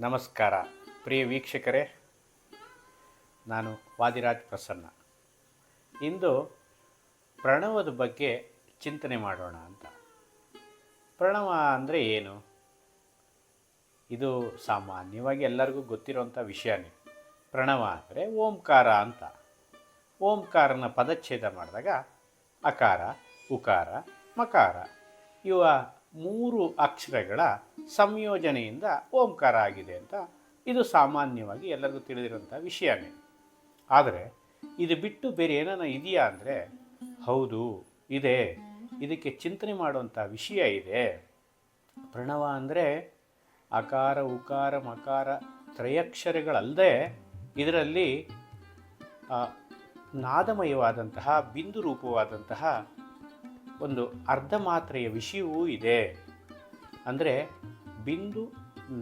ನಮಸ್ಕಾರ ಪ್ರಿಯ ವೀಕ್ಷಕರೇ, ನಾನು ವಾದಿರಾಜ್ ಪ್ರಸನ್ನ. ಇಂದು ಪ್ರಣವದ ಬಗ್ಗೆ ಚಿಂತನೆ ಮಾಡೋಣ ಅಂತ. ಪ್ರಣವ ಅಂದರೆ ಏನು? ಇದು ಸಾಮಾನ್ಯವಾಗಿ ಎಲ್ಲರಿಗೂ ಗೊತ್ತಿರೋಂಥ ವಿಷಯನೇ. ಪ್ರಣವ ಅಂದರೆ ಓಂಕಾರ ಅಂತ. ಓಂಕಾರನ ಪದಚ್ಛೇದ ಮಾಡಿದಾಗ ಅಕಾರ, ಉಕಾರ, ಮಕಾರ ಇವ 3 ಅಕ್ಷರಗಳ ಸಂಯೋಜನೆಯಿಂದ ಓಂಕಾರ ಆಗಿದೆ ಅಂತ ಇದು ಸಾಮಾನ್ಯವಾಗಿ ಎಲ್ಲರಿಗೂ ತಿಳಿದಿರೋಂಥ ವಿಷಯನೇ. ಆದರೆ ಇದು ಬಿಟ್ಟು ಬೇರೆ ಏನಾನ ಇದೆಯಾ ಅಂದರೆ ಹೌದು ಇದೆ. ಇದಕ್ಕೆ ಚಿಂತನೆ ಮಾಡುವಂಥ ವಿಷಯ ಇದೆ. ಪ್ರಣವ ಅಂದರೆ ಅಕಾರ, ಉಕಾರ, ಮಕಾರ ತ್ರಯಕ್ಷರಗಳಲ್ಲದೆ ಇದರಲ್ಲಿ ನಾದಮಯವಾದಂತಹ ಬಿಂದು ರೂಪವಾದಂತಹ ಒಂದು ಅರ್ಧ ಮಾತ್ರೆಯ ವಿಷಯವೂ ಇದೆ. ಅಂದರೆ ಬಿಂದು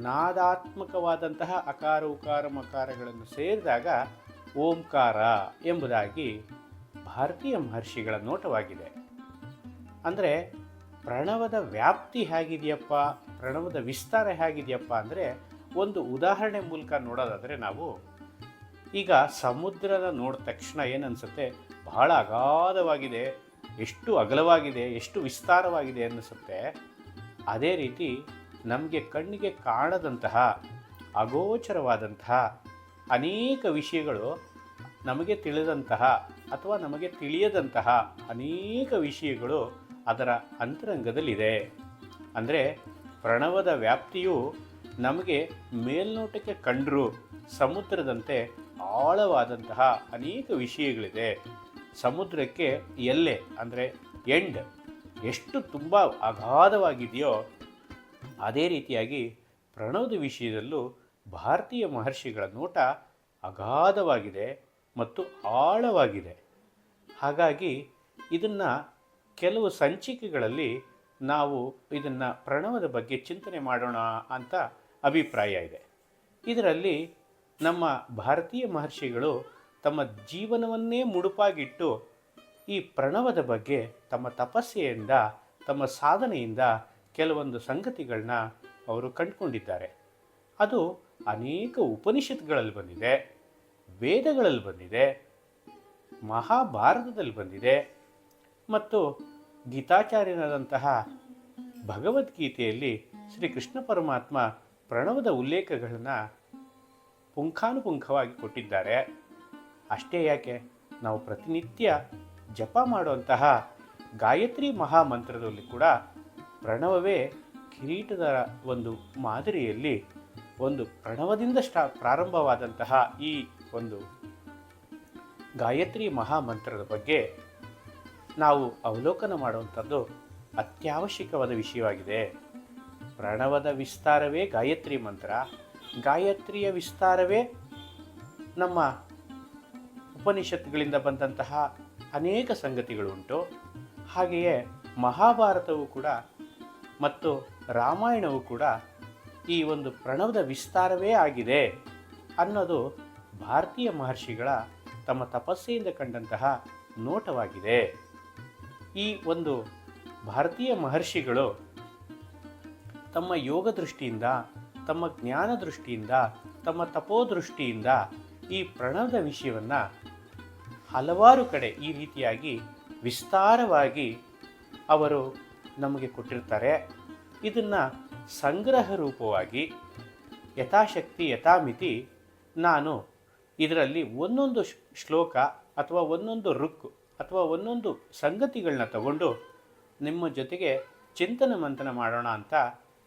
ನಾದಾತ್ಮಕವಾದಂತಹ ಅಕಾರ, ಉಕಾರ, ಮಕಾರಗಳನ್ನು ಸೇರಿದಾಗ ಓಂಕಾರ ಎಂಬುದಾಗಿ ಭಾರತೀಯ ಮಹರ್ಷಿಗಳ ನೋಟವಾಗಿದೆ. ಅಂದರೆ ಪ್ರಣವದ ವ್ಯಾಪ್ತಿ ಹೇಗಿದೆಯಪ್ಪ, ಪ್ರಣವದ ವಿಸ್ತಾರ ಹೇಗಿದೆಯಪ್ಪ ಅಂದರೆ ಒಂದು ಉದಾಹರಣೆ ಮೂಲಕ ನೋಡೋದಾದರೆ ನಾವು ಈಗ ಸಮುದ್ರದ ನೋಡಿದ ತಕ್ಷಣ ಏನನ್ಸುತ್ತೆ, ಬಹಳ ಅಗಾಧವಾಗಿದೆ, ಎಷ್ಟು ಅಗಲವಾಗಿದೆ, ಎಷ್ಟು ವಿಸ್ತಾರವಾಗಿದೆ ಅನ್ನಿಸುತ್ತೆ. ಅದೇ ರೀತಿ ನಮಗೆ ಕಣ್ಣಿಗೆ ಕಾಣದಂತಹ ಅಗೋಚರವಾದಂತಹ ಅನೇಕ ವಿಷಯಗಳು, ನಮಗೆ ತಿಳಿದಂತಹ ಅಥವಾ ನಮಗೆ ತಿಳಿಯದಂತಹ ಅನೇಕ ವಿಷಯಗಳು ಅದರ ಅಂತರಂಗದಲ್ಲಿದೆ. ಅಂದರೆ ಪ್ರಣವದ ವ್ಯಾಪ್ತಿಯು ನಮಗೆ ಮೇಲ್ನೋಟಕ್ಕೆ ಕಂಡರೂ ಸಮುದ್ರದಂತೆ ಆಳವಾದಂತಹ ಅನೇಕ ವಿಷಯಗಳಿದೆ. ಸಮುದ್ರಕ್ಕೆ ಎಲ್ಲೆ ಅಂದರೆ ಎಂಡ್ ಎಷ್ಟು ತುಂಬ ಅಗಾಧವಾಗಿದೆಯೋ ಅದೇ ರೀತಿಯಾಗಿ ಪ್ರಣವದ ವಿಷಯದಲ್ಲೂ ಭಾರತೀಯ ಮಹರ್ಷಿಗಳ ನೋಟ ಅಗಾಧವಾಗಿದೆ ಮತ್ತು ಆಳವಾಗಿದೆ. ಹಾಗಾಗಿ ಇದನ್ನು ಕೆಲವು ಸಂಚಿಕೆಗಳಲ್ಲಿ ನಾವು ಇದನ್ನು ಪ್ರಣವದ ಬಗ್ಗೆ ಚಿಂತನೆ ಮಾಡೋಣ ಅಂತ ಅಭಿಪ್ರಾಯ ಇದೆ. ಇದರಲ್ಲಿ ನಮ್ಮ ಭಾರತೀಯ ಮಹರ್ಷಿಗಳು ತಮ್ಮ ಜೀವನವನ್ನೇ ಮುಡುಪಾಗಿಟ್ಟು ಈ ಪ್ರಣವದ ಬಗ್ಗೆ ತಮ್ಮ ತಪಸ್ಸೆಯಿಂದ, ತಮ್ಮ ಸಾಧನೆಯಿಂದ ಕೆಲವೊಂದು ಸಂಗತಿಗಳನ್ನ ಅವರು ಕಂಡುಕೊಂಡಿದ್ದಾರೆ. ಅದು ಅನೇಕ ಉಪನಿಷತ್ಗಳಲ್ಲಿ ಬಂದಿದೆ, ವೇದಗಳಲ್ಲಿ ಬಂದಿದೆ, ಮಹಾಭಾರತದಲ್ಲಿ ಬಂದಿದೆ ಮತ್ತು ಗೀತಾಚಾರ್ಯನಾದಂತಹ ಭಗವದ್ಗೀತೆಯಲ್ಲಿ ಶ್ರೀ ಕೃಷ್ಣ ಪರಮಾತ್ಮ ಪ್ರಣವದ ಉಲ್ಲೇಖಗಳನ್ನು ಪುಂಖಾನುಪುಂಖವಾಗಿ ಕೊಟ್ಟಿದ್ದಾರೆ. ಅಷ್ಟೇ ಯಾಕೆ, ನಾವು ಪ್ರತಿನಿತ್ಯ ಜಪ ಮಾಡುವಂತಹ ಗಾಯತ್ರಿ ಮಹಾಮಂತ್ರದಲ್ಲಿ ಕೂಡ ಪ್ರಣವವೇ ಕಿರೀಟದ ಒಂದು ಮಾದರಿಯಲ್ಲಿ ಒಂದು ಪ್ರಣವದಿಂದ ಪ್ರಾರಂಭವಾದಂತಹ ಈ ಒಂದು ಗಾಯತ್ರಿ ಮಹಾಮಂತ್ರದ ಬಗ್ಗೆ ನಾವು ಅವಲೋಕನ ಮಾಡುವಂಥದ್ದು ಅತ್ಯವಶ್ಯಕವಾದ ವಿಷಯವಾಗಿದೆ. ಪ್ರಣವದ ವಿಸ್ತಾರವೇ ಗಾಯತ್ರಿ ಮಂತ್ರ, ಗಾಯತ್ರಿಯ ವಿಸ್ತಾರವೇ ನಮ್ಮ ಉಪನಿಷತ್ತುಗಳಿಂದ ಬಂದಂತಹ ಅನೇಕ ಸಂಗತಿಗಳುಂಟು. ಹಾಗೆಯೇ ಮಹಾಭಾರತವೂ ಕೂಡ ಮತ್ತು ರಾಮಾಯಣವೂ ಕೂಡ ಈ ಒಂದು ಪ್ರಣವದ ವಿಸ್ತಾರವೇ ಆಗಿದೆ ಅನ್ನೋದು ಭಾರತೀಯ ಮಹರ್ಷಿಗಳ ತಮ್ಮ ತಪಸ್ಸೆಯಿಂದ ಕಂಡಂತಹ ನೋಟವಾಗಿದೆ. ಈ ಒಂದು ಭಾರತೀಯ ಮಹರ್ಷಿಗಳು ತಮ್ಮ ಯೋಗ ದೃಷ್ಟಿಯಿಂದ, ತಮ್ಮ ಜ್ಞಾನ ದೃಷ್ಟಿಯಿಂದ, ತಮ್ಮ ತಪೋದೃಷ್ಟಿಯಿಂದ ಈ ಪ್ರಣವದ ವಿಷಯವನ್ನು ಹಲವಾರು ಕಡೆ ಈ ರೀತಿಯಾಗಿ ವಿಸ್ತಾರವಾಗಿ ಅವರು ನಮಗೆ ಕೊಟ್ಟಿರ್ತಾರೆ. ಇದನ್ನು ಸಂಗ್ರಹ ರೂಪವಾಗಿ ಯಥಾಶಕ್ತಿ ಯಥಾಮಿತಿ ನಾನು ಇದರಲ್ಲಿ ಒಂದೊಂದು ಶ್ಲೋಕ ಅಥವಾ ಒಂದೊಂದು ರುಕ್ ಅಥವಾ ಒಂದೊಂದು ಸಂಗತಿಗಳನ್ನ ತಗೊಂಡು ನಿಮ್ಮ ಜೊತೆಗೆ ಚಿಂತನ ಮಂಥನ ಮಾಡೋಣ ಅಂತ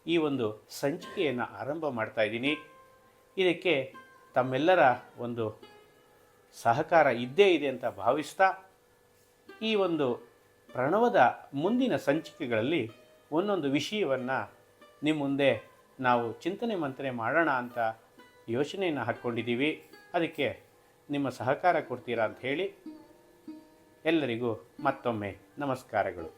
ಈ ಒಂದು ಸಂಚಿಕೆಯನ್ನು ಆರಂಭ ಮಾಡ್ತಾ ಇದ್ದೀನಿ. ಇದಕ್ಕೆ ತಮ್ಮೆಲ್ಲರ ಒಂದು ಸಹಕಾರ ಇದ್ದೇ ಇದೆ ಅಂತ ಭಾವಿಸ್ತಾ ಈ ಒಂದು ಪ್ರಣವದ ಮುಂದಿನ ಸಂಚಿಕೆಗಳಲ್ಲಿ ಒಂದೊಂದು ವಿಷಯವನ್ನು ನಿಮ್ಮ ಮುಂದೆ ನಾವು ಚಿಂತನೆ ಮಂಥನೆ ಮಾಡೋಣ ಅಂತ ಯೋಚನೆಯನ್ನು ಹಾಕ್ಕೊಂಡಿದ್ದೀವಿ. ಅದಕ್ಕೆ ನಿಮ್ಮ ಸಹಕಾರ ಕೊಡ್ತೀರಾ ಅಂತ ಹೇಳಿ ಎಲ್ಲರಿಗೂ ಮತ್ತೊಮ್ಮೆ ನಮಸ್ಕಾರಗಳು.